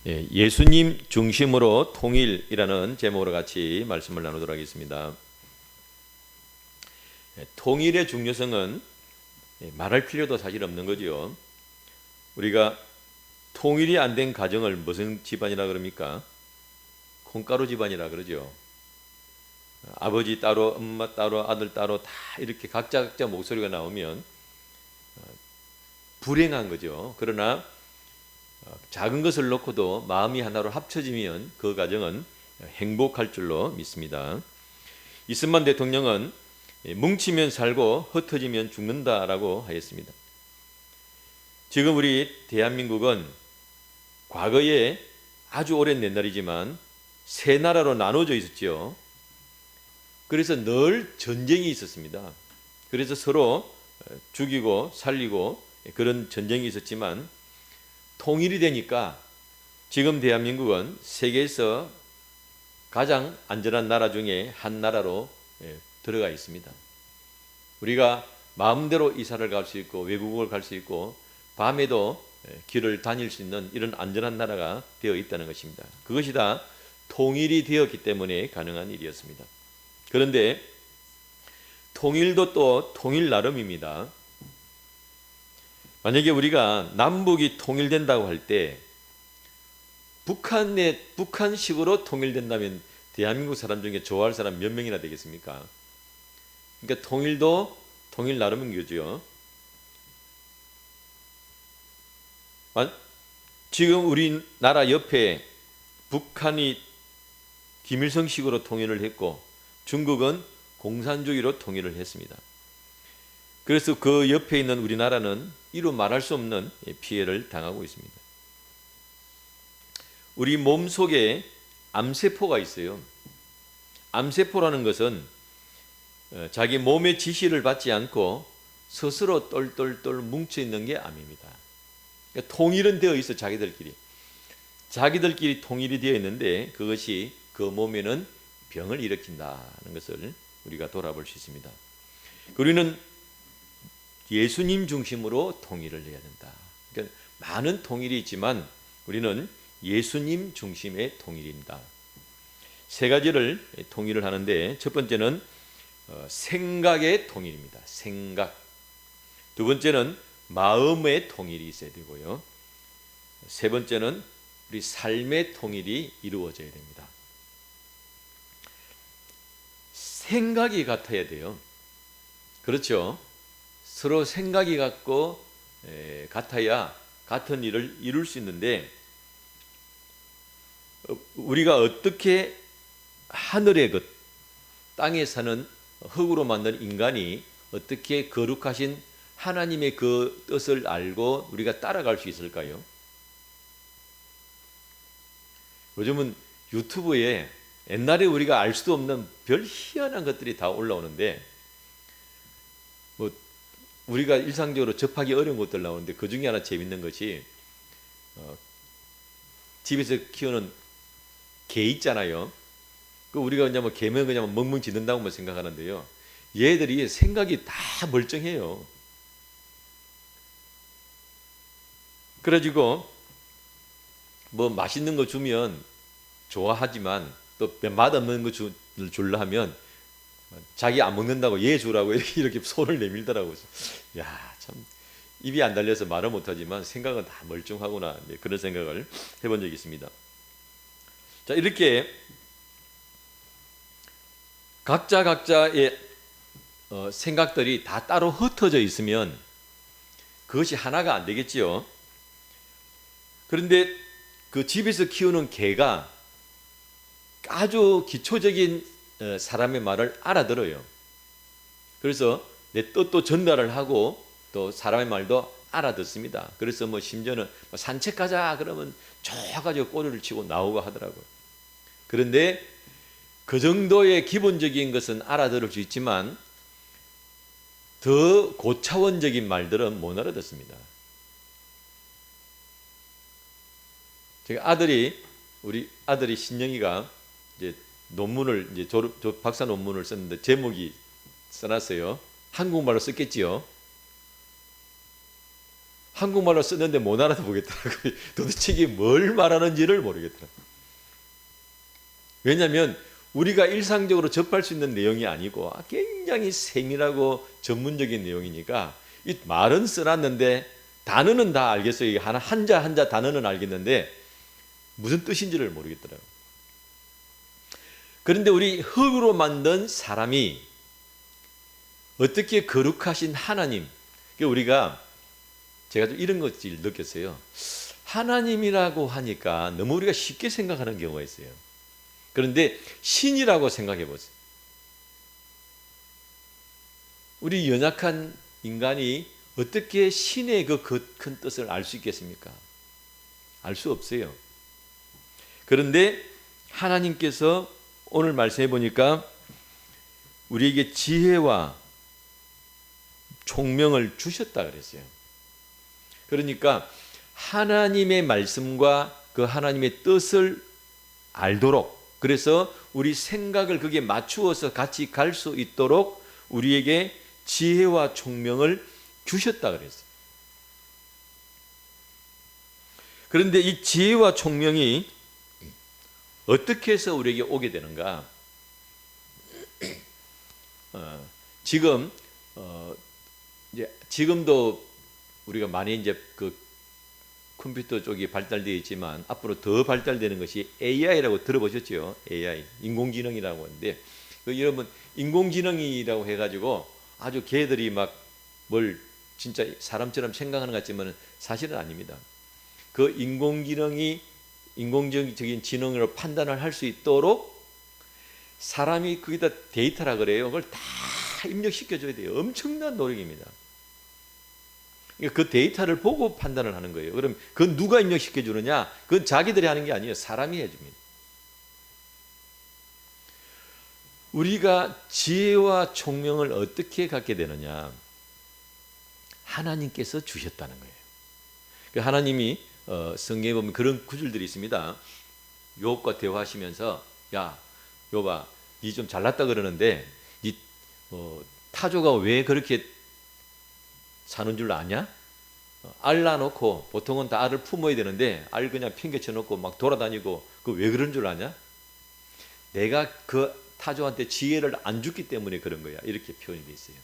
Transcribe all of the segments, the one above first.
예수님 중심으로 통일이라는 제목으로 같이 말씀을 나누도록 하겠습니다. 통일의 중요성은 말할 필요도 사실 없는 거죠. 우리가 통일이 안 된 가정을 무슨 집안이라 그럽니까? 콩가루 집안이라 그러죠. 아버지 따로, 엄마 따로, 아들 따로 다 이렇게 각자 목소리가 나오면 불행한 거죠. 그러나 작은 것을 놓고도 마음이 하나로 합쳐지면 그 가정은 행복할 줄로 믿습니다. 이승만 대통령은 뭉치면 살고 흩어지면 죽는다라고 하였습니다. 지금 우리 대한민국은 과거에 아주 오랜 옛날이지만 세 나라로 나눠져 있었죠. 그래서 늘 전쟁이 있었습니다. 그래서 서로 죽이고 살리고 그런 전쟁이 있었지만 통일이 되니까 지금 대한민국은 세계에서 가장 안전한 나라 중에 한 나라로 들어가 있습니다. 우리가 마음대로 이사를 갈 수 있고 외국을 갈 수 있고 밤에도 길을 다닐 수 있는 이런 안전한 나라가 되어 있다는 것입니다. 그것이 다 통일이 되었기 때문에 가능한 일이었습니다. 그런데 통일도 또 통일 나름입니다. 만약에 우리가 남북이 통일된다고 할 때 북한식으로 통일된다면 대한민국 사람 중에 좋아할 사람 몇 명이나 되겠습니까? 그러니까 통일도 통일 나름인 거죠. 지금 우리나라 옆에 북한이 김일성식으로 통일을 했고 중국은 공산주의로 통일을 했습니다. 그래서 그 옆에 있는 우리나라는 이루 말할 수 없는 피해를 당하고 있습니다. 우리 몸 속에 암세포가 있어요. 암세포라는 것은 자기 몸의 지시를 받지 않고 스스로 똘똘똘 뭉쳐 있는 게 암입니다. 그러니까 통일은 되어 있어 자기들끼리 통일이 되어 있는데 그것이 그 몸에는 병을 일으킨다는 것을 우리가 돌아볼 수 있습니다. 우리는 예수님 중심으로 통일을 해야 된다. 그러니까 많은 통일이 있지만 우리는 예수님 중심의 통일입니다. 세 가지를 통일을 하는데 첫 번째는 생각의 통일입니다. 생각. 두 번째는 마음의 통일이 있어야 되고요. 세 번째는 우리 삶의 통일이 이루어져야 됩니다. 생각이 같아야 돼요. 그렇죠? 서로 생각이 같아야 같은 일을 이룰 수 있는데 우리가 어떻게 하늘의 것, 땅에 사는 흙으로 만든 인간이 어떻게 거룩하신 하나님의 그 뜻을 알고 우리가 따라갈 수 있을까요? 요즘은 유튜브에 옛날에 우리가 알 수도 없는 별 희한한 것들이 다 올라오는데 우리가 일상적으로 접하기 어려운 것들 나오는데 그 중에 하나 재밌는 것이 집에서 키우는 개 있잖아요. 그 우리가 그냥 개면 그냥 멍멍 짖는다고 생각하는데요. 얘들이 생각이 다 멀쩡해요. 그래가지고 맛있는 거 주면 좋아하지만 또 맛없는 거 줄라 하면 자기 안 먹는다고 얘 주라고 이렇게 손을 내밀더라고요. 야, 참 입이 안 달려서 말을 못하지만 생각은 다 멀쩡하구나. 그런 생각을 해본 적이 있습니다. 자, 이렇게 각자의 생각들이 다 따로 흩어져 있으면 그것이 하나가 안 되겠지요. 그런데 그 집에서 키우는 개가 아주 기초적인 사람의 말을 알아들어요. 그래서 내 뜻도 전달을 하고 또 사람의 말도 알아듣습니다. 그래서 심지어는 산책 가자 그러면 쫙가지고 꼬리를 치고 나오고 하더라고요. 그런데 그 정도의 기본적인 것은 알아들을 수 있지만 더 고차원적인 말들은 못 알아듣습니다. 우리 아들이 신영이가 이제 논문을 이제 박사 논문을 썼는데 제목이 써놨어요. 한국말로 썼겠지요. 한국말로 썼는데 못 알아보겠더라고요. 도대체 이게 뭘 말하는지를 모르겠더라고요. 왜냐하면 우리가 일상적으로 접할 수 있는 내용이 아니고 굉장히 세밀하고 전문적인 내용이니까 이 말은 써놨는데 단어는 다 알겠어요. 한자 한자 단어는 알겠는데 무슨 뜻인지를 모르겠더라고요. 그런데 우리 흙으로 만든 사람이 어떻게 거룩하신 하나님, 우리가 제가 좀 이런 것을 느꼈어요. 하나님이라고 하니까 너무 우리가 쉽게 생각하는 경우가 있어요. 그런데 신이라고 생각해 보세요. 우리 연약한 인간이 어떻게 신의 그 큰 뜻을 알 수 있겠습니까? 알 수 없어요. 그런데 하나님께서 오늘 말씀해 보니까 우리에게 지혜와 총명을 주셨다 그랬어요. 그러니까 하나님의 말씀과 그 하나님의 뜻을 알도록, 그래서 우리 생각을 거기에 맞추어서 같이 갈 수 있도록 우리에게 지혜와 총명을 주셨다 그랬어요. 그런데 이 지혜와 총명이 어떻게 해서 우리에게 오게 되는가? 지금도 우리가 많이 이제 그 컴퓨터 쪽이 발달되어 있지만 앞으로 더 발달되는 것이 AI라고 들어보셨죠? AI, 인공지능이라고 하는데, 여러분 인공지능이라고 해가지고 아주 걔들이 막 뭘 진짜 사람처럼 생각하는 것 같지만 사실은 아닙니다. 그 인공지능이 인공적인 지능으로 판단을 할 수 있도록 사람이 거기다 데이터라 그래요. 그걸 다 입력시켜줘야 돼요. 엄청난 노력입니다. 그 데이터를 보고 판단을 하는 거예요. 그럼 그건 누가 입력시켜주느냐? 그건 자기들이 하는 게 아니에요. 사람이 해줍니다. 우리가 지혜와 총명을 어떻게 갖게 되느냐? 하나님께서 주셨다는 거예요. 하나님이 성경에 보면 그런 구절들이 있습니다. 욥과 대화하시면서, 야 욥아, 니 좀 잘났다 그러는데 니 타조가 왜 그렇게 사는 줄 아냐? 알 낳아놓고 보통은 다 알을 품어야 되는데 알 그냥 팽개쳐 놓고 막 돌아다니고 그 왜 그런 줄 아냐? 내가 그 타조한테 지혜를 안 줬기 때문에 그런 거야. 이렇게 표현이 되어 있어요.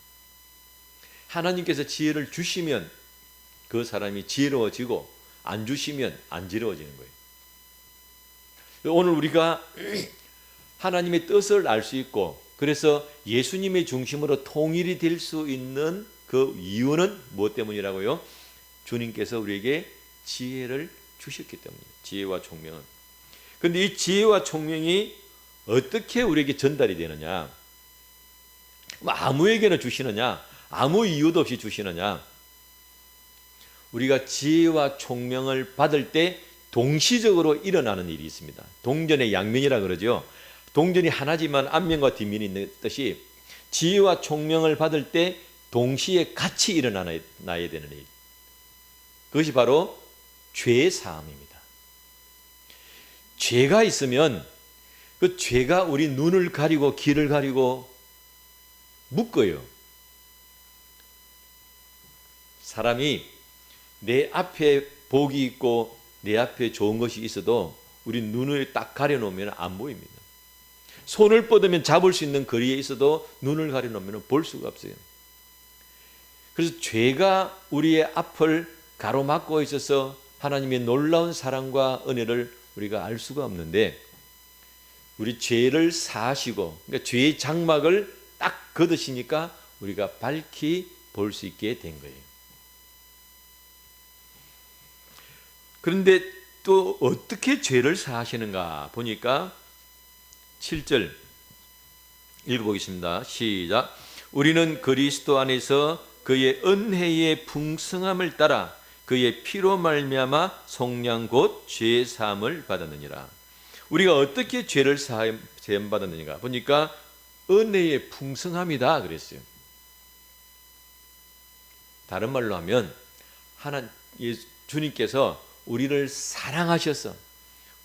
하나님께서 지혜를 주시면 그 사람이 지혜로워지고 안 주시면 안 지혜로워지는 거예요. 오늘 우리가 하나님의 뜻을 알 수 있고, 그래서 예수님의 중심으로 통일이 될 수 있는 그 이유는 무엇 때문이라고요? 주님께서 우리에게 지혜를 주셨기 때문이에요. 지혜와 총명은. 그런데 이 지혜와 총명이 어떻게 우리에게 전달이 되느냐? 아무에게나 주시느냐? 아무 이유도 없이 주시느냐? 우리가 지혜와 총명을 받을 때 동시적으로 일어나는 일이 있습니다. 동전의 양면이라 그러죠. 동전이 하나지만 앞면과 뒷면이 있듯이 지혜와 총명을 받을 때 동시에 같이 일어나야 되는 일. 그것이 바로 죄 사함입니다. 죄가 있으면 그 죄가 우리 눈을 가리고 귀를 가리고 묶어요. 사람이 내 앞에 복이 있고 내 앞에 좋은 것이 있어도 우리 눈을 딱 가려놓으면 안 보입니다. 손을 뻗으면 잡을 수 있는 거리에 있어도 눈을 가려놓으면 볼 수가 없어요. 그래서 죄가 우리의 앞을 가로막고 있어서 하나님의 놀라운 사랑과 은혜를 우리가 알 수가 없는데, 우리 죄를 사하시고, 그러니까 죄의 장막을 딱 걷으시니까 우리가 밝히 볼 수 있게 된 거예요. 그런데 또 어떻게 죄를 사하시는가 보니까 7절 읽어보겠습니다. 시작. 우리는 그리스도 안에서 그의 은혜의 풍성함을 따라 그의 피로 말미암아 속량 곧 죄 사함을 받았느니라. 우리가 어떻게 죄를 사함 받았느냐 보니까 은혜의 풍성함이다 그랬어요. 다른 말로 하면 주님께서 우리를 사랑하셔서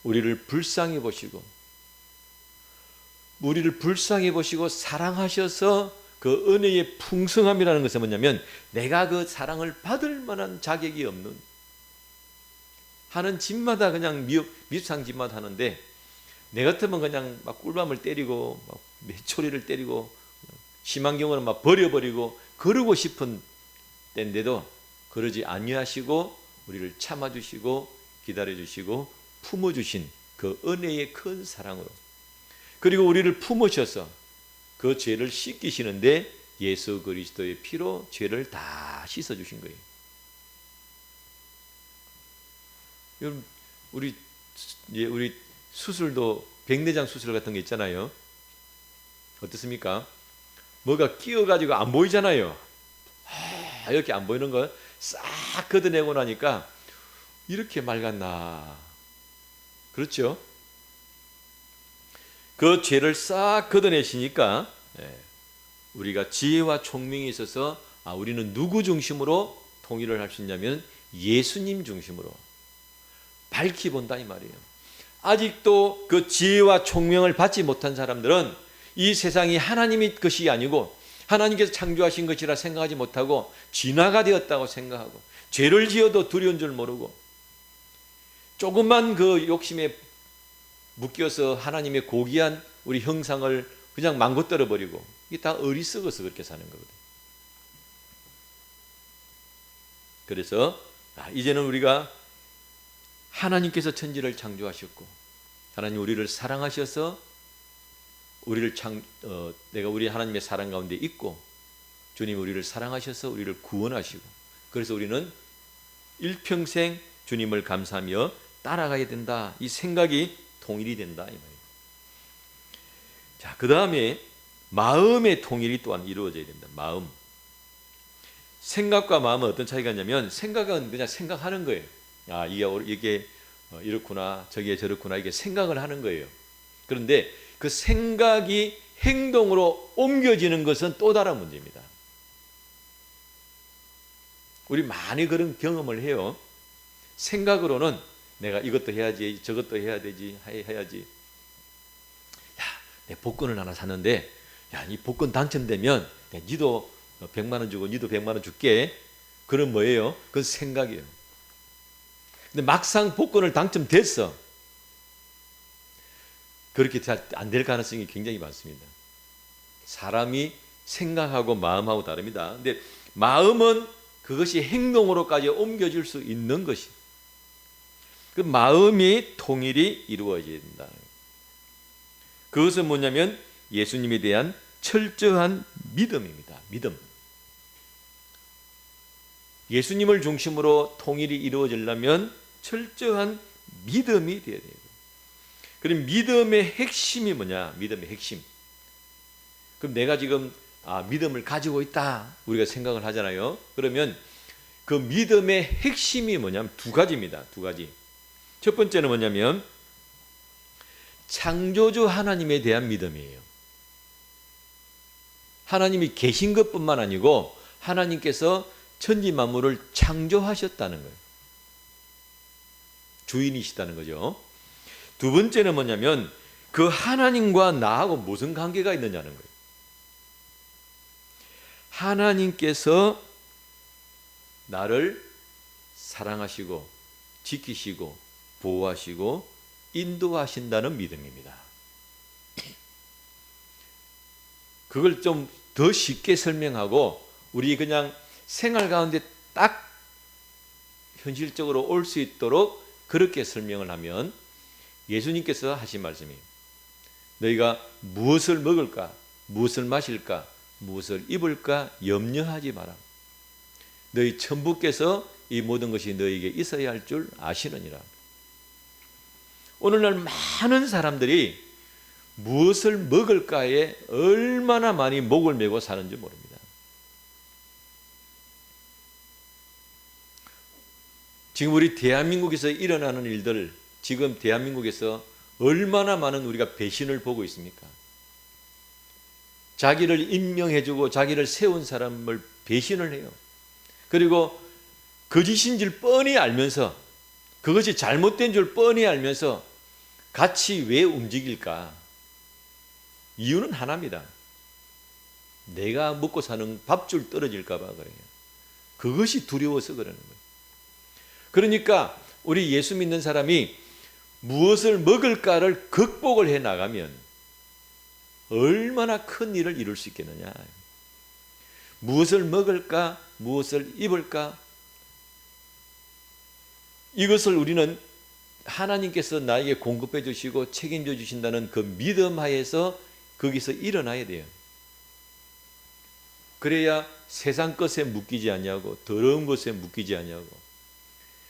우리를 불쌍히 보시고 사랑하셔서 그 은혜의 풍성함이라는 것은 뭐냐면 내가 그 사랑을 받을 만한 자격이 없는, 하는 집마다 그냥 밉상 집마다 하는데, 내 같으면 그냥 막 꿀밤을 때리고 막 메초리를 때리고 심한 경우는 막 버려버리고 그러고 싶은 때인데도 그러지 아니하시고 우리를 참아주시고 기다려주시고 품어주신 그 은혜의 큰 사랑으로, 그리고 우리를 품으셔서 그 죄를 씻기시는데 예수 그리스도의 피로 죄를 다 씻어주신 거예요. 여러분, 우리 수술도 백내장 수술 같은 게 있잖아요. 어떻습니까? 뭐가 끼어가지고 안 보이잖아요. 이렇게 안 보이는 걸 싹 걷어내고 나니까 이렇게 맑았나. 그렇죠? 그 죄를 싹 걷어내시니까 우리가 지혜와 총명이 있어서 우리는 누구 중심으로 통일을 할 수 있냐면 예수님 중심으로 밝히 본다 이 말이에요. 아직도 그 지혜와 총명을 받지 못한 사람들은 이 세상이 하나님의 것이 아니고 하나님께서 창조하신 것이라 생각하지 못하고 진화가 되었다고 생각하고 죄를 지어도 두려운 줄 모르고 조금만 그 욕심에 묶여서 하나님의 고귀한 우리 형상을 그냥 망고떨어 버리고, 이게 다 어리석어서 그렇게 사는 거거든. 그래서 이제는 우리가 하나님께서 천지를 창조하셨고 하나님 우리를 사랑하셔서 우리를 내가 우리 하나님의 사랑 가운데 있고 주님 우리를 사랑하셔서 우리를 구원하시고, 그래서 우리는 일평생 주님을 감사하며 따라가야 된다. 이 생각이 통일이 된다 이 말이에요. 자, 그 다음에 마음의 통일이 또한 이루어져야 된다. 마음. 생각과 마음은 어떤 차이가 있냐면 생각은 그냥 생각하는 거예요. 이게 이렇구나, 저게 저렇구나, 이게 생각을 하는 거예요. 그런데 그 생각이 행동으로 옮겨지는 것은 또 다른 문제입니다. 우리 많이 그런 경험을 해요. 생각으로는 내가 이것도 해야지, 저것도 해야 되지, 해야지. 야, 내 복권을 하나 샀는데, 야, 이 복권 당첨되면 니도 100만 원 주고 니도 100만 원 줄게. 그건 뭐예요? 그건 생각이에요. 근데 막상 복권을 당첨됐어. 그렇게 잘 안 될 가능성이 굉장히 많습니다. 사람이 생각하고 마음하고 다릅니다. 근데 마음은 그것이 행동으로까지 옮겨질 수 있는 것이, 그 마음이 통일이 이루어져야 된다. 그것은 뭐냐면 예수님에 대한 철저한 믿음입니다. 믿음. 예수님을 중심으로 통일이 이루어지려면 철저한 믿음이 되어야 돼요. 그럼 믿음의 핵심이 뭐냐? 믿음의 핵심. 그럼 내가 지금 믿음을 가지고 있다 우리가 생각을 하잖아요. 그러면 그 믿음의 핵심이 뭐냐면 두 가지입니다. 두 가지. 첫 번째는 뭐냐면 창조주 하나님에 대한 믿음이에요. 하나님이 계신 것뿐만 아니고 하나님께서 천지 만물을 창조하셨다는 거예요. 주인이시다는 거죠. 두 번째는 뭐냐면 그 하나님과 나하고 무슨 관계가 있느냐는 거예요. 하나님께서 나를 사랑하시고 지키시고 보호하시고 인도하신다는 믿음입니다. 그걸 좀 더 쉽게 설명하고 우리 그냥 생활 가운데 딱 현실적으로 올 수 있도록 그렇게 설명을 하면 예수님께서 하신 말씀이 너희가 무엇을 먹을까, 무엇을 마실까, 무엇을 입을까 염려하지 마라. 너희 천부께서 이 모든 것이 너희에게 있어야 할 줄 아시느니라. 오늘날 많은 사람들이 무엇을 먹을까에 얼마나 많이 목을 메고 사는지 모릅니다. 지금 우리 대한민국에서 일어나는 일들, 지금 대한민국에서 얼마나 많은 우리가 배신을 보고 있습니까? 자기를 임명해주고 자기를 세운 사람을 배신을 해요. 그리고 거짓인 줄 뻔히 알면서, 그것이 잘못된 줄 뻔히 알면서 같이 왜 움직일까? 이유는 하나입니다. 내가 먹고 사는 밥줄 떨어질까 봐 그래요. 그것이 두려워서 그러는 거예요. 그러니까 우리 예수 믿는 사람이 무엇을 먹을까를 극복을 해 나가면 얼마나 큰 일을 이룰 수 있겠느냐. 무엇을 먹을까, 무엇을 입을까, 이것을 우리는 하나님께서 나에게 공급해 주시고 책임져 주신다는 그 믿음 하에서 거기서 일어나야 돼요. 그래야 세상 것에 묶이지 아니하고 더러운 것에 묶이지 아니하고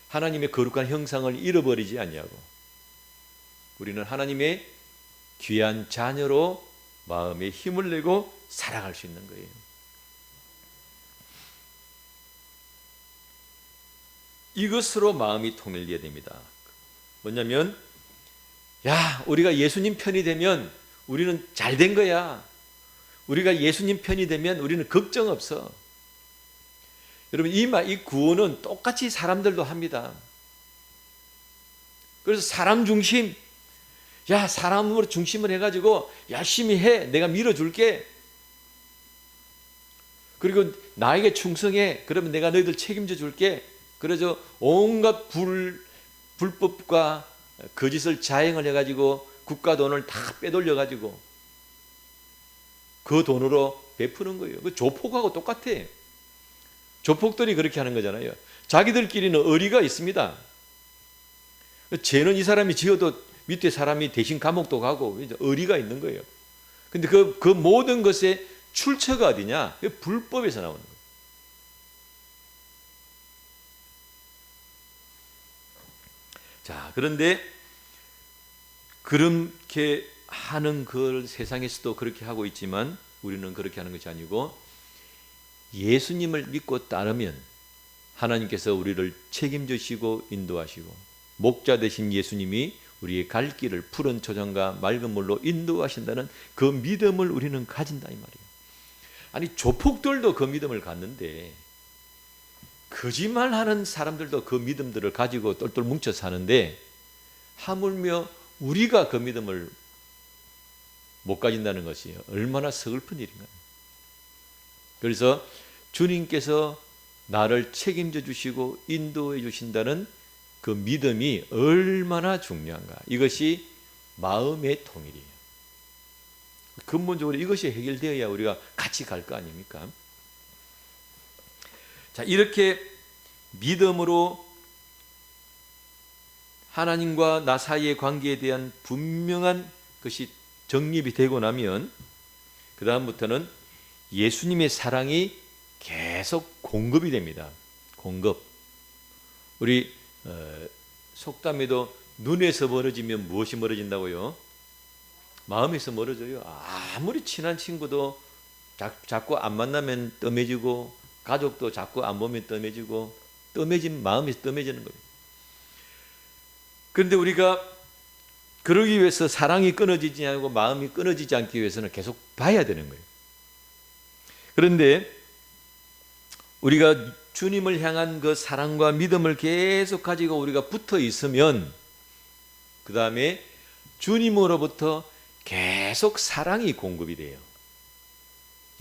하나님의 거룩한 형상을 잃어버리지 아니하고 우리는 하나님의 귀한 자녀로 마음에 힘을 내고 살아갈 수 있는 거예요. 이것으로 마음이 통일돼야 됩니다. 뭐냐면 야, 우리가 예수님 편이 되면 우리는 잘 된 거야. 우리가 예수님 편이 되면 우리는 걱정 없어. 여러분 이 구원은 똑같이 사람들도 합니다. 그래서 사람 중심, 야 사람으로 중심을 해가지고 열심히 해, 내가 밀어줄게. 그리고 나에게 충성해, 그러면 내가 너희들 책임져 줄게. 그래서 온갖 불법과 거짓을 자행을 해가지고 국가 돈을 다 빼돌려가지고 그 돈으로 베푸는 거예요. 그 조폭하고 똑같아. 조폭들이 그렇게 하는 거잖아요. 자기들끼리는 의리가 있습니다. 죄는 이 사람이 지어도 밑에 사람이 대신 감옥도 가고 의리가 있는 거예요. 근데 그 모든 것의 출처가 어디냐? 불법에서 나오는 거예요. 자, 그런데 그렇게 하는 걸 세상에서도 그렇게 하고 있지만 우리는 그렇게 하는 것이 아니고 예수님을 믿고 따르면 하나님께서 우리를 책임지시고 인도하시고 목자 되신 예수님이 우리의 갈 길을 푸른 초장과 맑은 물로 인도하신다는 그 믿음을 우리는 가진다 이 말이에요. 아니 조폭들도 그 믿음을 갖는데 거짓말하는 사람들도 그 믿음들을 가지고 똘똘 뭉쳐 사는데 하물며 우리가 그 믿음을 못 가진다는 것이 얼마나 서글픈 일인가요? 그래서 주님께서 나를 책임져 주시고 인도해 주신다는 그 믿음이 얼마나 중요한가. 이것이 마음의 통일이에요. 근본적으로 이것이 해결되어야 우리가 같이 갈 거 아닙니까? 자, 이렇게 믿음으로 하나님과 나 사이의 관계에 대한 분명한 것이 정립이 되고 나면 그 다음부터는 예수님의 사랑이 계속 공급이 됩니다. 공급. 우리 속담에도 눈에서 멀어지면 무엇이 멀어진다고요? 마음에서 멀어져요. 아무리 친한 친구도 자꾸 안 만나면 뜸해지고 가족도 자꾸 안 보면 뜸해지고 뜸해진 마음에서 뜸해지는 거예요. 그런데 우리가 그러기 위해서 사랑이 끊어지지 않고 마음이 끊어지지 않기 위해서는 계속 봐야 되는 거예요. 그런데 우리가 주님을 향한 그 사랑과 믿음을 계속 가지고 우리가 붙어 있으면 그 다음에 주님으로부터 계속 사랑이 공급이 돼요.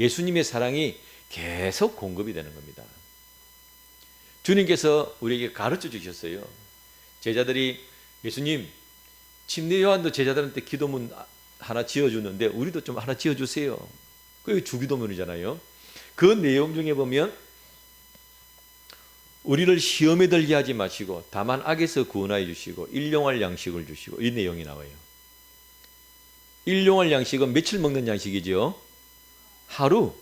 예수님의 사랑이 계속 공급이 되는 겁니다. 주님께서 우리에게 가르쳐 주셨어요. 제자들이 예수님 침례 요한도 제자들한테 기도문 하나 지어주는데 우리도 좀 하나 지어주세요. 그게 주기도문이잖아요. 그 내용 중에 보면 우리를 시험에 들게 하지 마시고 다만 악에서 구원하여 주시고 일용할 양식을 주시고 이 내용이 나와요. 일용할 양식은 며칠 먹는 양식이죠? 하루.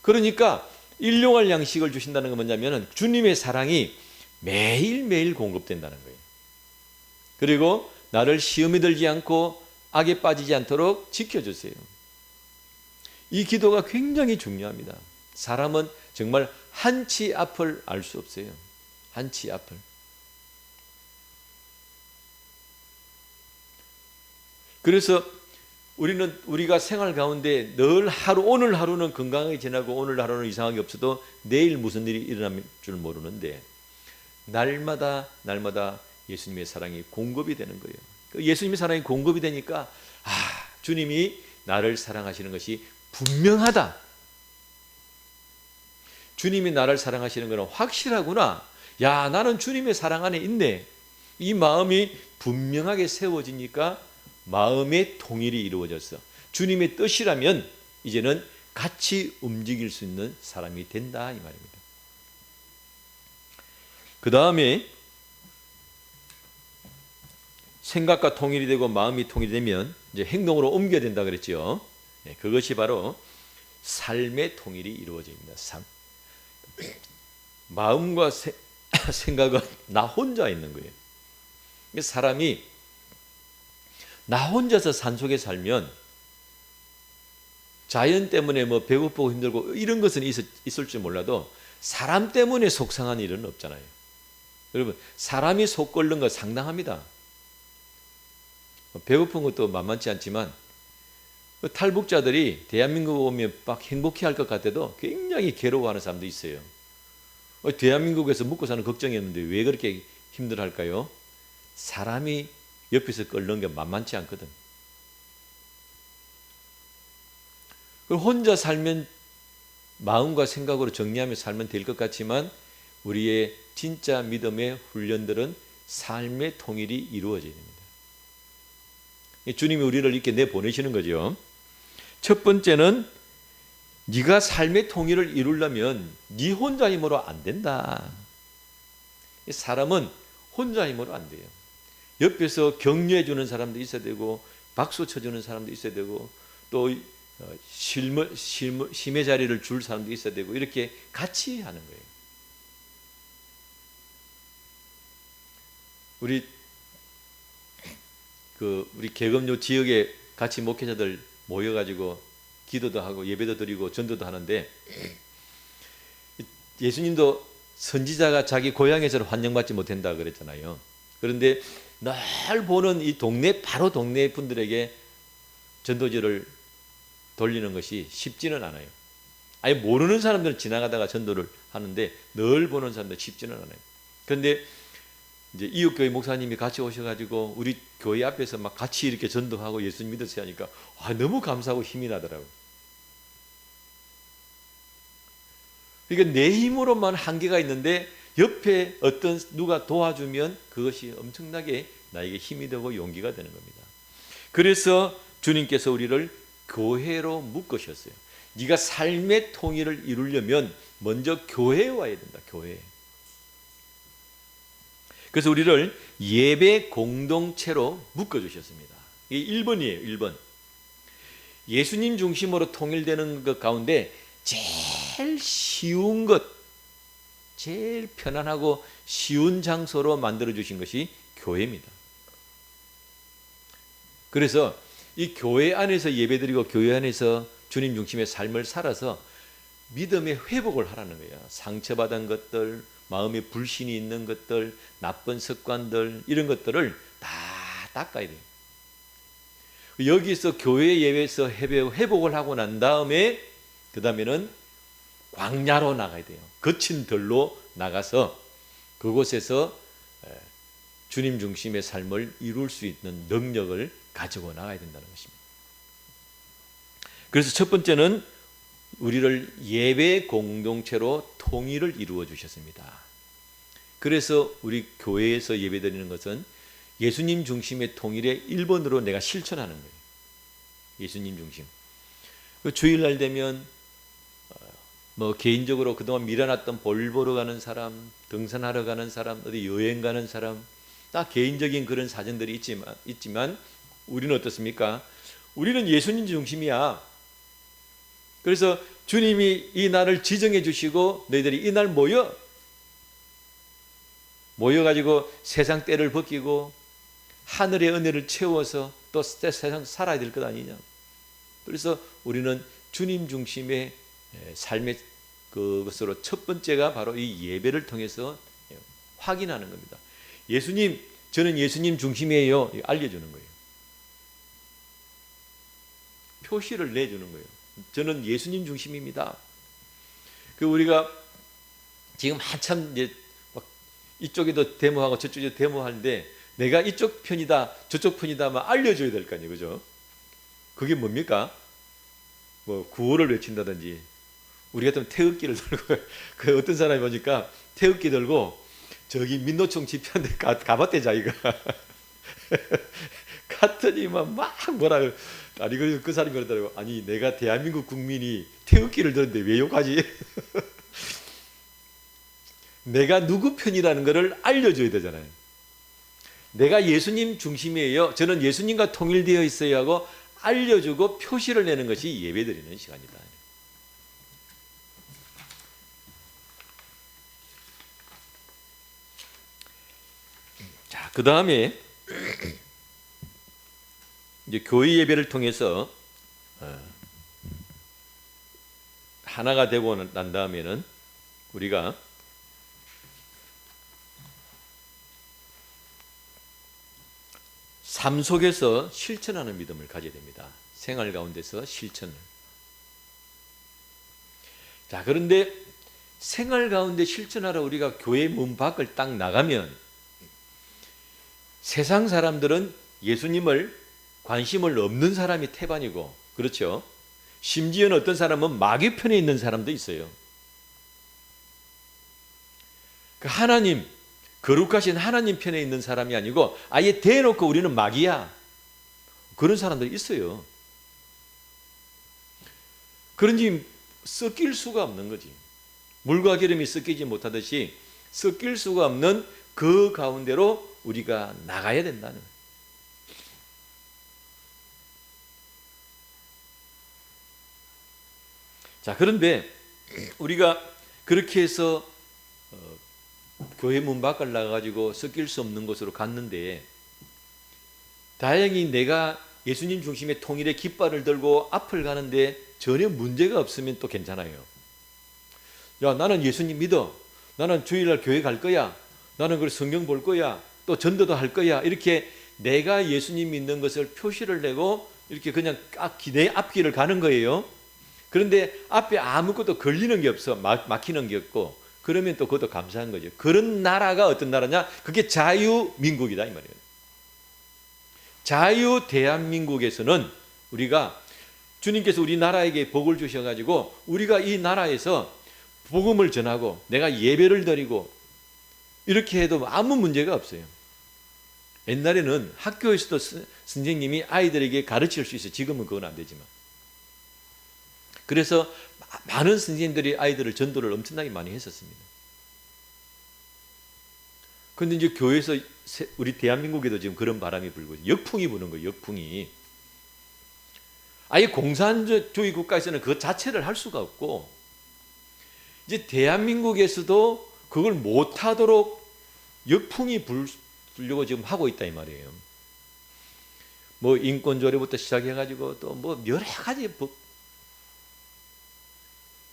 그러니까 일용할 양식을 주신다는 건 뭐냐면 주님의 사랑이 매일매일 공급된다는 거예요. 그리고 나를 시험에 들지 않고 악에 빠지지 않도록 지켜주세요. 이 기도가 굉장히 중요합니다. 사람은 정말 한치 앞을 알 수 없어요. 한치 앞을. 그래서 우리가 생활 가운데 늘 오늘 하루는 건강하게 지나고 오늘 하루는 이상하게 없어도 내일 무슨 일이 일어날 줄 모르는데 날마다 예수님의 사랑이 공급이 되는 거예요. 예수님의 사랑이 공급이 되니까 주님이 나를 사랑하시는 것이 분명하다. 주님이 나를 사랑하시는 것은 확실하구나. 야, 나는 주님의 사랑 안에 있네. 이 마음이 분명하게 세워지니까 마음의 통일이 이루어졌어. 주님의 뜻이라면 이제는 같이 움직일 수 있는 사람이 된다, 이 말입니다. 그 다음에 생각과 통일이 되고 마음이 통일이 되면 이제 행동으로 옮겨야 된다 그랬죠. 그것이 바로 삶의 통일이 이루어집니다. 마음과 생각은 나 혼자 있는 거예요. 사람이 나 혼자서 산속에 살면 자연 때문에 뭐 배고프고 힘들고 이런 것은 있을지 몰라도 사람 때문에 속상한 일은 없잖아요. 여러분, 사람이 속 끓는 거 상당합니다. 배고픈 것도 만만치 않지만 탈북자들이 대한민국 오면 막 행복해할 것 같아도 굉장히 괴로워하는 사람도 있어요. 대한민국에서 먹고 사는 걱정이었는데 왜 그렇게 힘들어할까요? 사람이 옆에서 끓는 게 만만치 않거든. 혼자 살면 마음과 생각으로 정리하며 살면 될 것 같지만 우리의 진짜 믿음의 훈련들은 삶의 통일이 이루어져야 됩니다. 주님이 우리를 이렇게 내보내시는 거죠. 첫 번째는 네가 삶의 통일을 이루려면 네 혼자 힘으로 안 된다. 사람은 혼자 힘으로 안 돼요. 옆에서 격려해 주는 사람도 있어야 되고 박수 쳐주는 사람도 있어야 되고 또 심의 자리를 줄 사람도 있어야 되고 이렇게 같이 하는 거예요. 우리 계급요 지역에 같이 목회자들 모여가지고 기도도 하고 예배도 드리고 전도도 하는데 예수님도 선지자가 자기 고향에서는 환영받지 못한다 그랬잖아요. 그런데 늘 보는 이 바로 동네 분들에게 전도지를 돌리는 것이 쉽지는 않아요. 아예 모르는 사람들은 지나가다가 전도를 하는데 늘 보는 사람들은 쉽지는 않아요. 그런데 이제 이웃교회 목사님이 같이 오셔가지고 우리 교회 앞에서 막 같이 이렇게 전도하고 예수님 믿으세요 하니까 너무 감사하고 힘이 나더라고요. 그러니까 내 힘으로만 한계가 있는데 옆에 누가 도와주면 그것이 엄청나게 나에게 힘이 되고 용기가 되는 겁니다. 그래서 주님께서 우리를 교회로 묶으셨어요. 네가 삶의 통일을 이루려면 먼저 교회에 와야 된다. 교회. 그래서 우리를 예배 공동체로 묶어주셨습니다. 이게 1번이에요. 1번. 예수님 중심으로 통일되는 것 가운데 제일 쉬운 것, 제일 편안하고 쉬운 장소로 만들어주신 것이 교회입니다. 그래서 이 교회 안에서 예배드리고 교회 안에서 주님 중심의 삶을 살아서 믿음의 회복을 하라는 거예요. 상처받은 것들, 마음에 불신이 있는 것들, 나쁜 습관들 이런 것들을 다 닦아야 돼요. 여기서 교회 예배에서 회복을 하고 난 다음에 그 다음에는 광야로 나가야 돼요. 거친 들로 나가서 그곳에서 주님 중심의 삶을 이룰 수 있는 능력을 가지고 나가야 된다는 것입니다. 그래서 첫 번째는 우리를 예배 공동체로 통일을 이루어 주셨습니다. 그래서 우리 교회에서 예배드리는 것은 예수님 중심의 통일의 1번으로 내가 실천하는 거예요. 예수님 중심. 주일날 되면 개인적으로 그동안 밀어놨던 볼 보러 가는 사람, 등산하러 가는 사람, 어디 여행 가는 사람 다 개인적인 그런 사정들이 있지만 우리는 어떻습니까? 우리는 예수님 중심이야. 그래서 주님이 이 날을 지정해 주시고 너희들이 이 날 모여가지고 세상 때를 벗기고 하늘의 은혜를 채워서 또 세상 살아야 될 것 아니냐. 그래서 우리는 주님 중심의 삶의 그것으로 첫 번째가 바로 이 예배를 통해서 확인하는 겁니다. 예수님, 저는 예수님 중심이에요. 알려주는 거예요. 표시를 내주는 거예요. 저는 예수님 중심입니다. 우리가 지금 한참 이제 막 이쪽에도 데모하고 저쪽에도 데모하는데 내가 이쪽 편이다, 저쪽 편이다 막 알려줘야 될 거 아니에요, 그죠? 그게 뭡니까? 뭐 구호를 외친다든지, 우리 같으면 태극기를 들고 그 어떤 사람이 보니까 태극기 들고 저기 민노총 집회한테 가봤대 자기가. 갔더니만 막 뭐라 아니 그 사람이 그러더라고. 아니 내가 대한민국 국민이 태극기를 들었는데 왜 욕하지? 내가 누구 편이라는 것을 알려줘야 되잖아요. 내가 예수님 중심이에요. 저는 예수님과 통일되어 있어야 하고 알려주고 표시를 내는 것이 예배드리는 시간이다. 자, 그 다음에 이제 교회 예배를 통해서 하나가 되고 난 다음에는 우리가 삶 속에서 실천하는 믿음을 가져야 됩니다. 생활 가운데서 실천을. 자, 그런데 생활 가운데 실천하러 우리가 교회 문 밖을 딱 나가면 세상 사람들은 예수님을 관심을 없는 사람이 태반이고, 그렇죠? 심지어는 어떤 사람은 마귀 편에 있는 사람도 있어요. 그 하나님, 거룩하신 하나님 편에 있는 사람이 아니고 아예 대놓고 우리는 마귀야, 그런 사람들이 있어요. 그런지 섞일 수가 없는 거지. 물과 기름이 섞이지 못하듯이 섞일 수가 없는 그 가운데로 우리가 나가야 된다는 거예요. 자, 그런데 우리가 그렇게 해서 교회 문 밖을 나가가지고 섞일 수 없는 곳으로 갔는데, 다행히 내가 예수님 중심의 통일의 깃발을 들고 앞을 가는데 전혀 문제가 없으면 또 괜찮아요. 야, 나는 예수님 믿어. 나는 주일날 교회 갈 거야. 나는 그 성경 볼 거야. 또 전도도 할 거야. 이렇게 내가 예수님 믿는 것을 표시를 내고 이렇게 그냥 내 앞길을 가는 거예요. 그런데 앞에 아무것도 걸리는 게 없어. 막히는 게 없고. 그러면 또 그것도 감사한 거죠. 그런 나라가 어떤 나라냐? 그게 자유민국이다 이 말이에요. 자유 대한민국에서는 우리가 주님께서 우리 나라에게 복을 주셔가지고 우리가 이 나라에서 복음을 전하고 내가 예배를 드리고 이렇게 해도 아무 문제가 없어요. 옛날에는 학교에서도 선생님이 아이들에게 가르칠 수 있어요. 지금은 그건 안 되지만. 그래서 많은 선생님들이 아이들을 전도를 엄청나게 많이 했었습니다. 그런데 이제 교회에서 우리 대한민국에도 지금 그런 바람이 불고 역풍이 부는 거예요. 역풍이. 아예 공산주의 국가에서는 그 자체를 할 수가 없고, 이제 대한민국에서도 그걸 못하도록 역풍이 불려고 지금 하고 있다 이 말이에요. 뭐 인권조례부터 시작해가지고 또 뭐 여러 가지 법,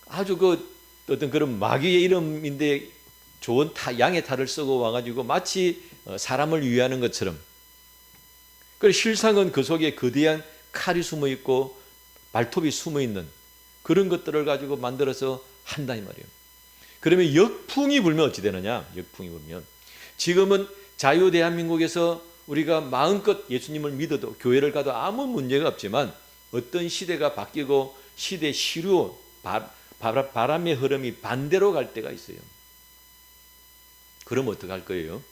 아주 그 어떤 그런 마귀의 이름인데 좋은 양의 탈을 쓰고 와가지고 마치 사람을 위하는 것처럼, 그 실상은 그 속에 거대한 칼이 숨어 있고 발톱이 숨어 있는 그런 것들을 가지고 만들어서 한다 이 말이에요. 그러면 역풍이 불면 어찌 되느냐? 역풍이 불면 지금은 자유 대한민국에서 우리가 마음껏 예수님을 믿어도 교회를 가도 아무 문제가 없지만 어떤 시대가 바뀌고 시대 시류 바람의 흐름이 반대로 갈 때가 있어요. 그럼 어떡할 거예요?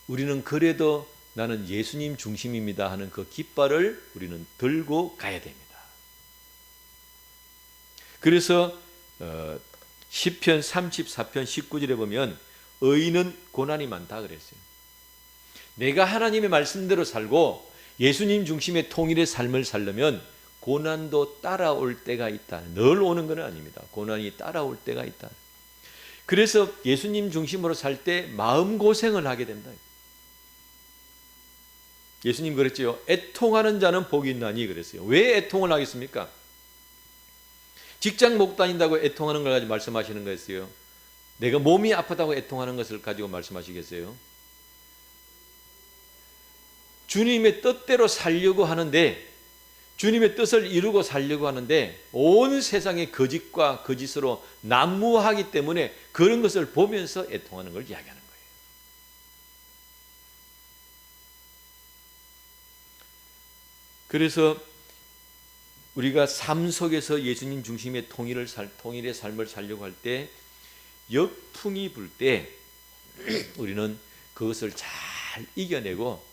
우리는 그래도 나는 예수님 중심입니다 하는 그 깃발을 우리는 들고 가야 됩니다. 그래서 시편 34편 19절에 보면 의인은 고난이 많다 그랬어요. 내가 하나님의 말씀대로 살고 예수님 중심의 통일의 삶을 살려면 고난도 따라올 때가 있다. 늘 오는 건 아닙니다. 고난이 따라올 때가 있다. 그래서 예수님 중심으로 살 때 마음고생을 하게 된다. 예수님 그랬죠. 애통하는 자는 복이 있나니 그랬어요. 왜 애통을 하겠습니까? 직장 못 다닌다고 애통하는 걸 가지고 말씀하시는 거였어요. 내가 몸이 아프다고 애통하는 것을 가지고 말씀하시겠어요? 주님의 뜻대로 살려고 하는데, 주님의 뜻을 이루고 살려고 하는데 온 세상의 거짓과 거짓으로 난무하기 때문에 그런 것을 보면서 애통하는 걸 이야기하는 거예요. 그래서 우리가 삶 속에서 예수님 중심의 통일의 삶을 살려고 할 때 역풍이 불 때 우리는 그것을 잘 이겨내고,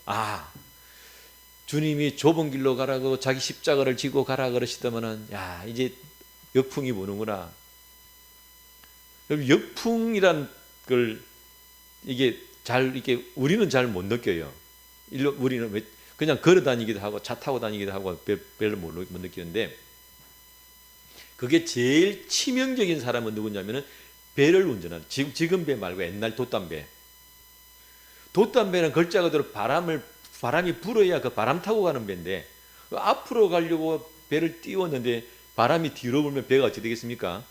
주님이 좁은 길로 가라고 자기 십자가를 지고 가라 그러시더만은, 이제 역풍이 부는구나. 역풍이란 걸 이게 우리는 잘 못 느껴요. 우리는 그냥 걸어 다니기도 하고 차 타고 다니기도 하고 별로 못 느끼는데, 그게 제일 치명적인 사람은 누구냐면은 배를 운전하는, 지금 배 말고 옛날 돛담배. 돛담배는 글자가 들어 바람이 불어야 그 바람 타고 가는 배인데, 앞으로 가려고 배를 띄웠는데 바람이 뒤로 불면 배가 어떻게 되겠습니까?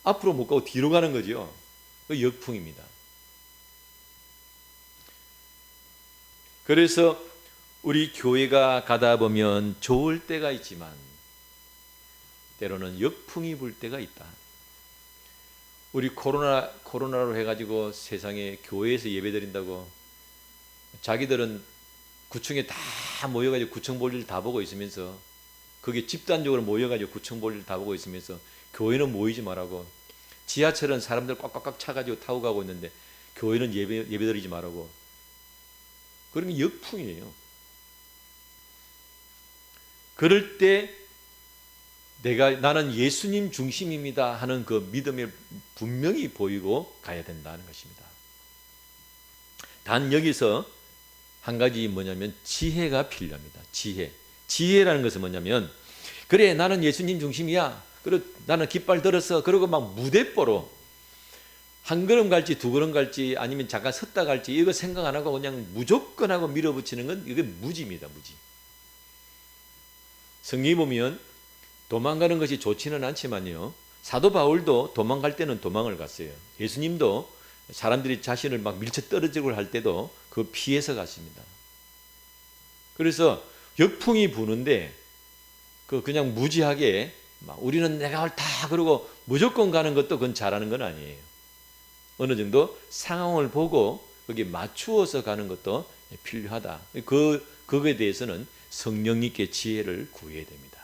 앞으로 못 가고 뒤로 가는 거죠. 그 역풍입니다. 그래서 우리 교회가 가다 보면 좋을 때가 있지만 때로는 역풍이 불 때가 있다. 우리 코로나로 해가지고 세상에 교회에서 예배드린다고 자기들은 9층에 다 모여가지고 9층 볼일 다 보고 있으면서, 그게 집단적으로 모여가지고 9층 볼일 다 보고 있으면서 교회는 모이지 말라고, 지하철은 사람들 꽉꽉꽉 차가지고 타고 가고 있는데 교회는 예배드리지 말라고. 그러면 역풍이에요. 그럴 때 나는 예수님 중심입니다 하는 그 믿음이 분명히 보이고 가야 된다는 것입니다. 단 여기서 한 가지 뭐냐면 지혜가 필요합니다. 지혜라는 것은 뭐냐면, 그래 나는 예수님 중심이야, 그리고 나는 깃발 들었어, 그리고 막 무대뽀로 한 걸음 갈지 두 걸음 갈지 아니면 잠깐 섰다 갈지 이거 생각 안 하고 그냥 무조건 하고 밀어붙이는 건 이게 무지입니다. 무지. 성경에 보면 도망가는 것이 좋지는 않지만요, 사도 바울도 도망갈 때는 도망을 갔어요. 예수님도 사람들이 자신을 막 밀쳐 떨어지고 할 때도 그 피해서 갔습니다. 그래서 역풍이 부는데 그냥 무지하게 막 우리는 내가 옳다 그러고 무조건 가는 것도 그건 잘하는 건 아니에요. 어느 정도 상황을 보고 거기에 맞추어서 가는 것도 필요하다. 그거에 대해서는 성령님께 지혜를 구해야 됩니다.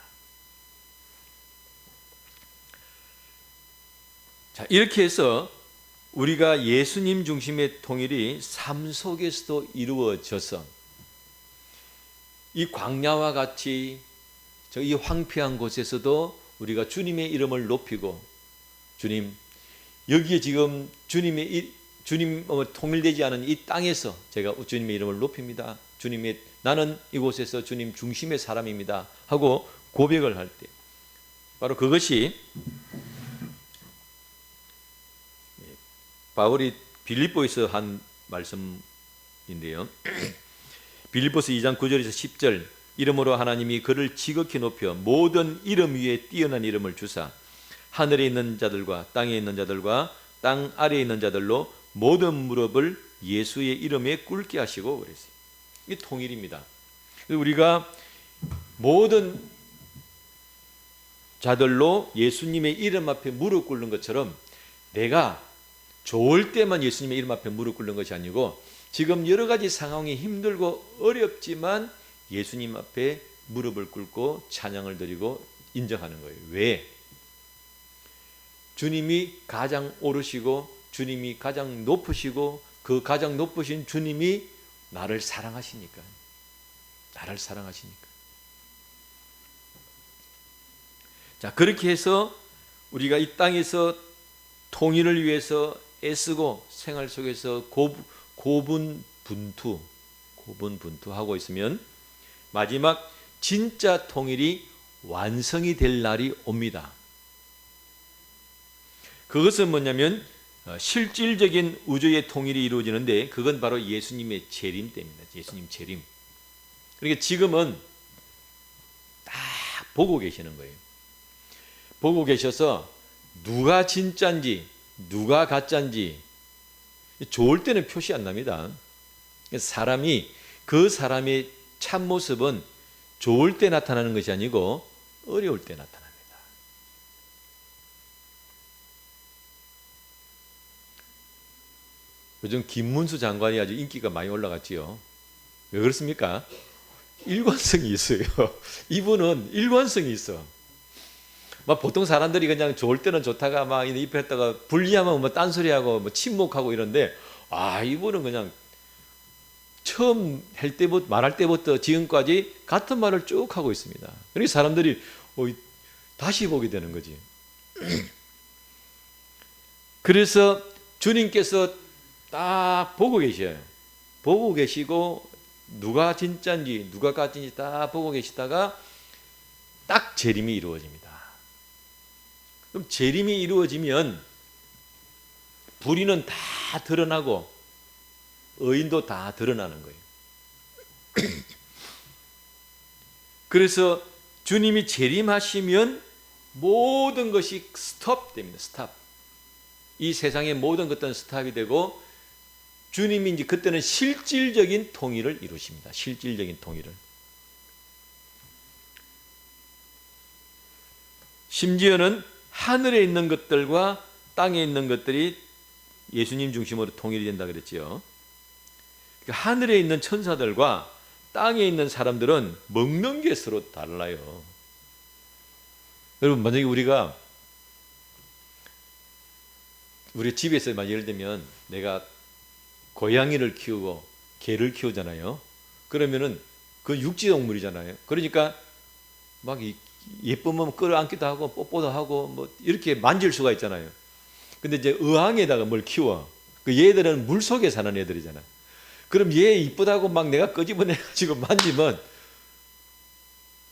자, 이렇게 해서 우리가 예수님 중심의 통일이 삶 속에서도 이루어져서 이 광야와 같이 이 황폐한 곳에서도 우리가 주님의 이름을 높이고, 주님 여기에 지금 주님 통일되지 않은 이 땅에서 제가 주님의 이름을 높입니다. 나는 이곳에서 주님 중심의 사람입니다 하고 고백을 할 때, 바로 그것이 바울이 빌립보에서 한 말씀인데요. 빌립보서 2장 9절에서 10절, 이름으로 하나님이 그를 지극히 높여 모든 이름 위에 뛰어난 이름을 주사 하늘에 있는 자들과 땅에 있는 자들과 땅 아래에 있는 자들로 모든 무릎을 예수의 이름에 꿇게 하시고 그랬어요. 이게 통일입니다. 우리가 모든 자들로 예수님의 이름 앞에 무릎 꿇는 것처럼, 내가 좋을 때만 예수님의 이름 앞에 무릎 꿇는 것이 아니고 지금 여러 가지 상황이 힘들고 어렵지만 예수님 앞에 무릎을 꿇고 찬양을 드리고 인정하는 거예요. 왜? 주님이 가장 오르시고 주님이 가장 높으시고 그 가장 높으신 주님이 나를 사랑하시니까. 자, 그렇게 해서 우리가 이 땅에서 통일을 위해서 애쓰고 생활 속에서 고분분투하고 있으면 마지막 진짜 통일이 완성이 될 날이 옵니다. 그것은 뭐냐면 실질적인 우주의 통일이 이루어지는데, 그건 바로 예수님의 재림 때입니다. 예수님 재림. 그러니까 지금은 딱 보고 계시는 거예요. 보고 계셔서 누가 진짜인지 누가 가짜인지 좋을 때는 표시 안 납니다. 그 사람의 참모습은 좋을 때 나타나는 것이 아니고 어려울 때 나타납니다. 요즘 김문수 장관이 아주 인기가 많이 올라갔지요. 왜 그렇습니까? 일관성이 있어요. 이분은 일관성이 있어. 막 보통 사람들이 그냥 좋을 때는 좋다가 막 입했다가 불리하면 뭐 딴소리하고 뭐 침묵하고 이런데, 이분은 그냥 처음 할 때부터 말할 때부터 지금까지 같은 말을 쭉 하고 있습니다. 그러니까 사람들이 다시 보게 되는 거지. 그래서 주님께서 딱 보고 계셔요. 보고 계시고 누가 진짜인지 누가 가짜인지 딱 보고 계시다가 딱 재림이 이루어집니다. 그럼 재림이 이루어지면 불의는 다 드러나고 의인도 다 드러나는 거예요. 그래서 주님이 재림하시면 모든 것이 스톱됩니다. 스탑. 이 세상의 모든 것들은 스탑이 되고 주님이 이제 그때는 실질적인 통일을 이루십니다. 실질적인 통일을. 심지어는 하늘에 있는 것들과 땅에 있는 것들이 예수님 중심으로 통일이 된다 그랬지요. 그러니까 하늘에 있는 천사들과 땅에 있는 사람들은 먹는 게 서로 달라요. 여러분, 만약에 우리가 우리 집에서 예를 들면 내가 고양이를 키우고 개를 키우잖아요. 그러면은 그 육지동물이잖아요. 그러니까 막 예쁘면 끌어안기도 하고 뽀뽀도 하고 뭐 이렇게 만질 수가 있잖아요. 근데 이제 어항에다가 뭘 키워. 그 얘들은 물 속에 사는 애들이잖아. 그럼 얘 이쁘다고 막 내가 끄집어내가지고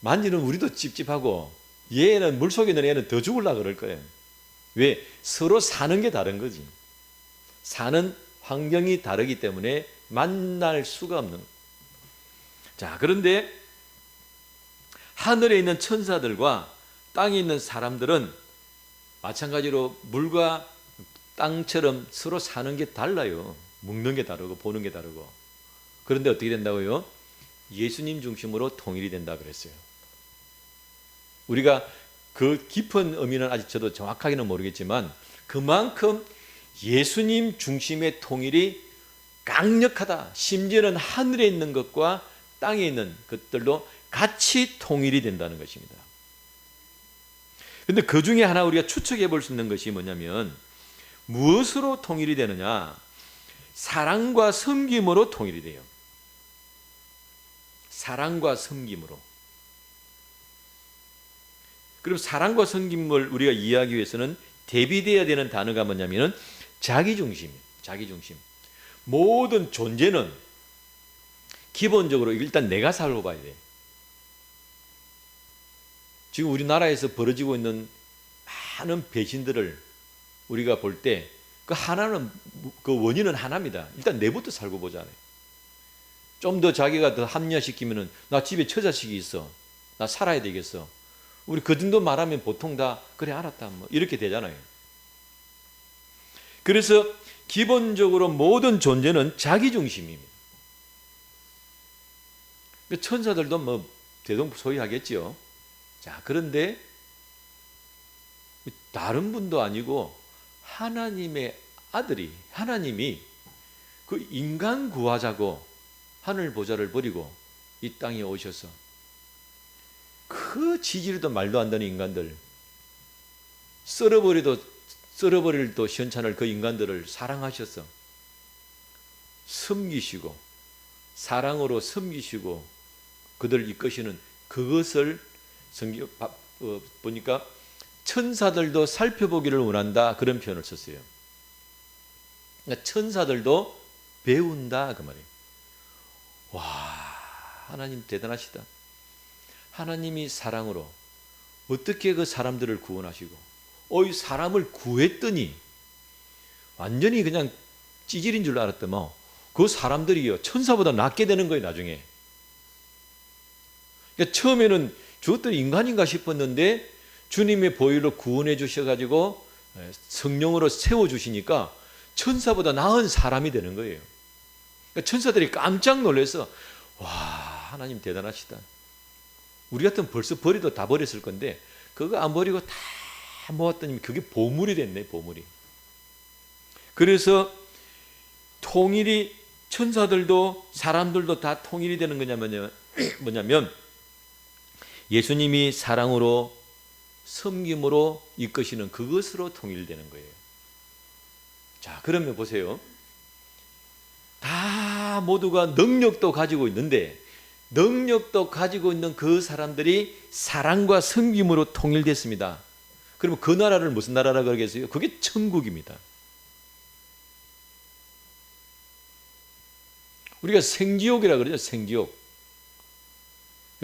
만지는 우리도 찝찝하고 얘는 물 속에 있는 애는 더 죽으려고 그럴 거예요. 왜? 서로 사는 게 다른 거지. 사는 환경이 다르기 때문에 만날 수가 없는. 자, 그런데 하늘에 있는 천사들과 땅에 있는 사람들은 마찬가지로 물과 땅처럼 서로 사는 게 달라요. 먹는 게 다르고 보는 게 다르고. 그런데 어떻게 된다고요? 예수님 중심으로 통일이 된다 그랬어요. 우리가 그 깊은 의미는 아직 저도 정확하게는 모르겠지만 그만큼 예수님 중심의 통일이 강력하다. 심지어는 하늘에 있는 것과 땅에 있는 것들도 같이 통일이 된다는 것입니다. 그런데 그 중에 하나 우리가 추측해 볼 수 있는 것이 뭐냐면 무엇으로 통일이 되느냐? 사랑과 섬김으로 통일이 돼요. 사랑과 섬김으로. 그럼 사랑과 섬김을 우리가 이해하기 위해서는 대비되어야 되는 단어가 뭐냐면 자기중심이에요. 자기중심. 모든 존재는 기본적으로 일단 내가 살고 봐야 돼. 지금 우리나라에서 벌어지고 있는 많은 배신들을 우리가 볼 때 그 하나는 그 원인은 하나입니다. 일단 내부터 살고 보잖아요. 좀 더 자기가 더 합리화시키면은 나 집에 처자식이 있어. 나 살아야 되겠어. 우리 그 정도 말하면 보통 다 그래 알았다 뭐 이렇게 되잖아요. 그래서 기본적으로 모든 존재는 자기중심입니다. 천사들도 뭐 대동소이하겠지요. 자, 그런데 다른 분도 아니고 하나님의 아들이 하나님이 그 인간 구하자고 하늘 보좌를 버리고 이 땅에 오셔서 그 지지리도 말도 안 되는 인간들 썰어버릴도 시원찮을 그 인간들을 사랑하셔서 섬기시고 사랑으로 섬기시고 그들을 이끄시는 그것을 성경 보니까 천사들도 살펴보기를 원한다 그런 표현을 썼어요. 그러니까 천사들도 배운다 그 말이에요. 와, 하나님 대단하시다. 하나님이 사랑으로 어떻게 그 사람들을 구원하시고 이 사람을 구했더니 완전히 그냥 찌질인 줄 알았더만 그 사람들이요 천사보다 낫게 되는 거예요 나중에. 그러니까 처음에는 저것들이 인간인가 싶었는데 주님의 보혈로 구원해 주셔가지고 성령으로 세워주시니까 천사보다 나은 사람이 되는 거예요. 그러니까 천사들이 깜짝 놀라서 와 하나님 대단하시다. 우리 같으면 벌써 버리도 다 버렸을 건데 그거 안 버리고 다 모았더니 그게 보물이 됐네 보물이. 그래서 통일이 천사들도 사람들도 다 통일이 되는 거냐면요 뭐냐면 예수님이 사랑으로 섬김으로 이끄시는 그것으로 통일되는 거예요. 자, 그러면 보세요. 다 모두가 능력도 가지고 있는데 능력도 가지고 있는 그 사람들이 사랑과 섬김으로 통일됐습니다. 그러면 그 나라를 무슨 나라라고 그러겠어요? 그게 천국입니다. 우리가 생지옥이라고 그러죠. 생지옥.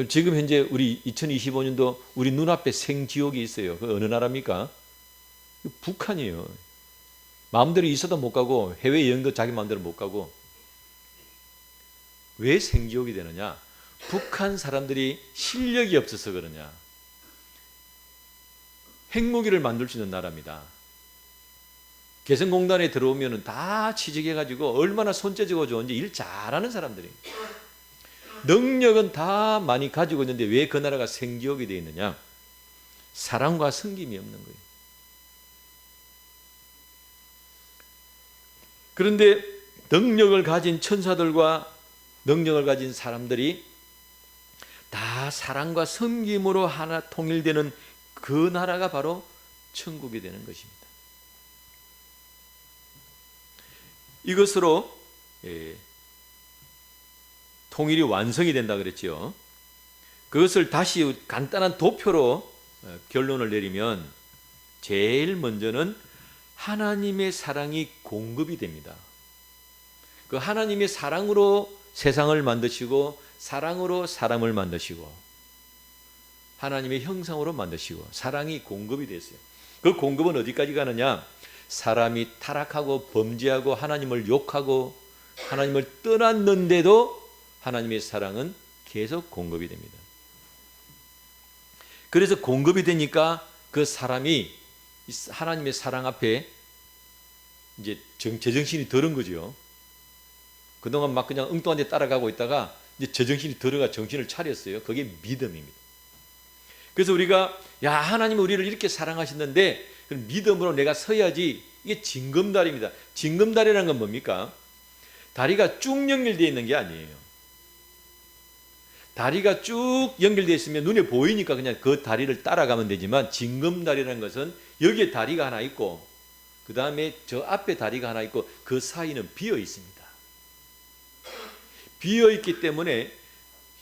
지금 현재 우리 2025년도 우리 눈앞에 생지옥이 있어요. 그 어느 나라입니까? 북한이에요. 마음대로 있어도 못 가고 해외 여행도 자기 마음대로 못 가고. 왜 생지옥이 되느냐? 북한 사람들이 실력이 없어서 그러냐? 핵무기를 만들 수 있는 나라입니다. 개성공단에 들어오면 다 취직해가지고 얼마나 손재주가 좋은지 일 잘하는 사람들이. 능력은 다 많이 가지고 있는데 왜 그 나라가 생지옥이 되어 있느냐? 사랑과 섬김이 없는 거예요. 그런데 능력을 가진 천사들과 능력을 가진 사람들이 다 사랑과 섬김으로 하나 통일되는 그 나라가 바로 천국이 되는 것입니다. 이것으로 통일이 완성이 된다 그랬죠. 그것을 다시 간단한 도표로 결론을 내리면 제일 먼저는 하나님의 사랑이 공급이 됩니다. 그 하나님의 사랑으로 세상을 만드시고 사랑으로 사람을 만드시고 하나님의 형상으로 만드시고 사랑이 공급이 됐어요. 그 공급은 어디까지 가느냐? 사람이 타락하고 범죄하고 하나님을 욕하고 하나님을 떠났는데도 하나님의 사랑은 계속 공급이 됩니다. 그래서 공급이 되니까 그 사람이 하나님의 사랑 앞에 이제 제정신이 들은 거죠. 그동안 막 그냥 엉뚱한 데 따라가고 있다가 이제 제정신이 들어가 정신을 차렸어요. 그게 믿음입니다. 그래서 우리가 야, 하나님은 우리를 이렇게 사랑하시는데 그럼 믿음으로 내가 서야지. 이게 징검다리입니다. 징검다리라는 건 뭡니까? 다리가 쭉 연결되어 있는 게 아니에요. 다리가 쭉 연결되어 있으면 눈에 보이니까 그냥 그 다리를 따라가면 되지만 징검다리라는 것은 여기에 다리가 하나 있고 그 다음에 저 앞에 다리가 하나 있고 그 사이는 비어 있습니다. 비어 있기 때문에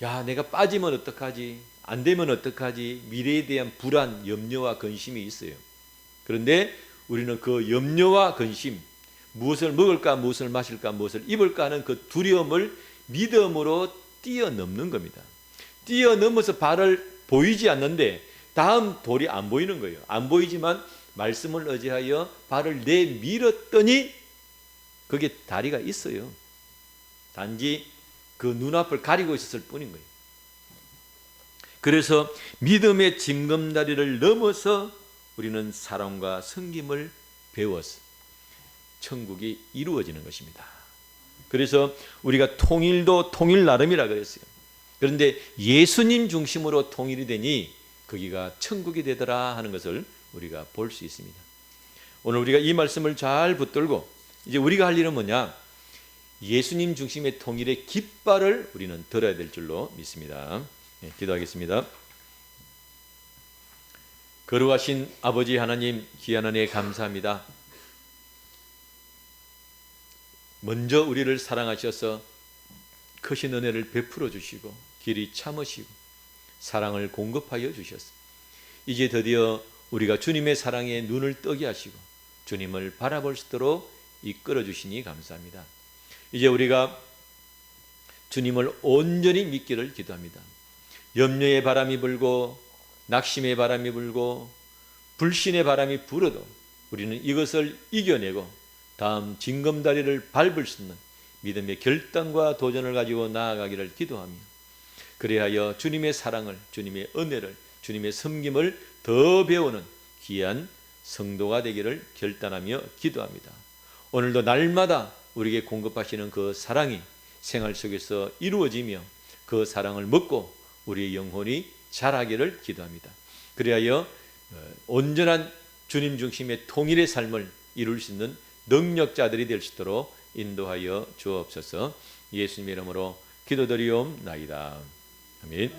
야, 내가 빠지면 어떡하지? 안 되면 어떡하지? 미래에 대한 불안, 염려와 근심이 있어요. 그런데 우리는 그 염려와 근심, 무엇을 먹을까, 무엇을 마실까, 무엇을 입을까 하는 그 두려움을 믿음으로 뛰어넘는 겁니다. 뛰어넘어서 발을 보이지 않는데 다음 돌이 안 보이는 거예요. 안 보이지만 말씀을 의지하여 발을 내밀었더니 거기에 다리가 있어요. 단지 그 눈앞을 가리고 있었을 뿐인 거예요. 그래서 믿음의 징검다리를 넘어서 우리는 사랑과 섬김을 배워서 천국이 이루어지는 것입니다. 그래서 우리가 통일도 통일 나름이라 그랬어요. 그런데 예수님 중심으로 통일이 되니 거기가 천국이 되더라 하는 것을 우리가 볼 수 있습니다. 오늘 우리가 이 말씀을 잘 붙들고 이제 우리가 할 일은 뭐냐? 예수님 중심의 통일의 깃발을 우리는 들어야 될 줄로 믿습니다. 기도하겠습니다. 거룩하신 아버지 하나님, 귀한 은혜 감사합니다. 먼저 우리를 사랑하셔서 크신 은혜를 베풀어 주시고 길이 참으시고 사랑을 공급하여 주셨습니다. 이제 드디어 우리가 주님의 사랑에 눈을 뜨게 하시고 주님을 바라볼 수 있도록 이끌어 주시니 감사합니다. 이제 우리가 주님을 온전히 믿기를 기도합니다. 염려의 바람이 불고 낙심의 바람이 불고 불신의 바람이 불어도 우리는 이것을 이겨내고 다음 징검다리를 밟을 수 있는 믿음의 결단과 도전을 가지고 나아가기를 기도하며 그리하여 주님의 사랑을, 주님의 은혜를, 주님의 섬김을 더 배우는 귀한 성도가 되기를 결단하며 기도합니다. 오늘도 날마다 우리에게 공급하시는 그 사랑이 생활 속에서 이루어지며 그 사랑을 먹고 우리의 영혼이 자라기를 기도합니다. 그리하여 온전한 주님 중심의 통일의 삶을 이룰 수 있는 능력자들이 될 수 있도록 인도하여 주옵소서. 예수님의 이름으로 기도드리옵나이다. 아멘.